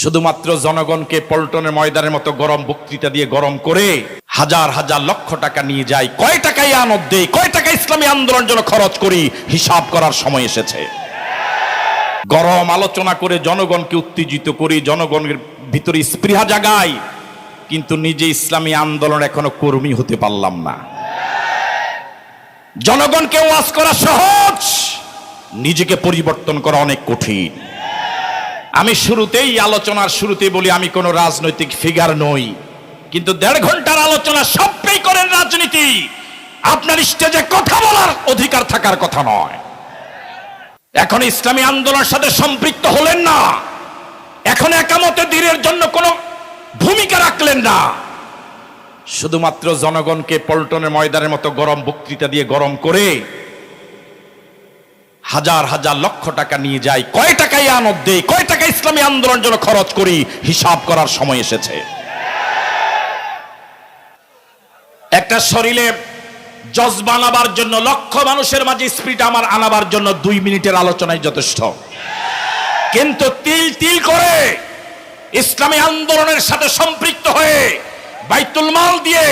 শুধুমাত্র জনগণকে পল্টনের ময়দানের মতো গরম বক্তৃতা দিয়ে গরম করে হাজার হাজার লক্ষ টাকা নিয়ে যায়। কয় টাকায় আনন্দ দেই, কয় টাকা ইসলামী আন্দোলনের জন্য খরচ করি, হিসাব করার সময় এসেছে। গরম আলোচনা করে জনগণকে উত্তেজিত করি, জনগণের ভিতরে স্পৃহা জাগাই, কিন্তু নিজে ইসলামী আন্দোলন এখনো কর্মী হতে পারলাম না। জনগণকে ওয়াজ করা সহজ, নিজেকে পরিবর্তন করা অনেক কঠিন। আমি শুরুতেই আলোচনার শুরুতেই বলি আমি কোনো রাজনৈতিক ফিগার নই, কিন্তু 1.5 ঘন্টার আলোচনা সবটাই করেন রাজনীতি। আপনার স্টেজে কথা বলার অধিকার থাকার কথা নয়। এখন ইসলামী আন্দোলনের সাথে সম্পৃক্ত হলেন না, এখন একামতে দ্বীনের জন্য কোনো ভূমিকা রাখলেন না, শুধুমাত্র জনগণকে পল্টনের ময়দানের মতো গরম বক্তৃতা দিয়ে গরম করে হাজার হাজার লক্ষ টাকা নিয়ে যায়। কয় টাকায় আনন্দ দেই, কয় টাকা ইসলামী আন্দোলনের জন্য খরচ করি, হিসাব করার সময় এসেছে। একটা শরীরে জজবা আনাবার জন্য, লক্ষ মানুষের মাঝে স্পিরিট আমার আনাবার জন্য 2 মিনিটের আলোচনায় যথেষ্ট। কিন্তু তিল তিল করে ইসলামী আন্দোলনের সাথে সম্পৃক্ত হয়ে বাইতুল মাল দিয়ে,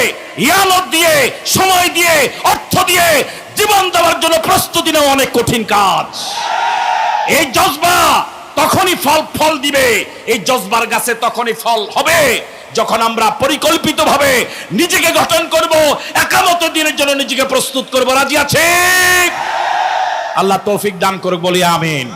ইয়ানত দিয়ে, সময় দিয়ে, অর্থ দিয়ে জীবন দেওয়ার জন্য প্রস্তুতি নেওয়া অনেক কঠিন কাজ। এই জজবা তখনই ফল দিবে, এই জজবার গাছে তখনই ফল হবে যখন আমরা পরিকল্পিতভাবে নিজেকে গঠন করব, একামত দিনের জন্য নিজেকে প্রস্তুত করব। রাজি আছে? আল্লাহ তৌফিক দান করুক, বলি আমিন।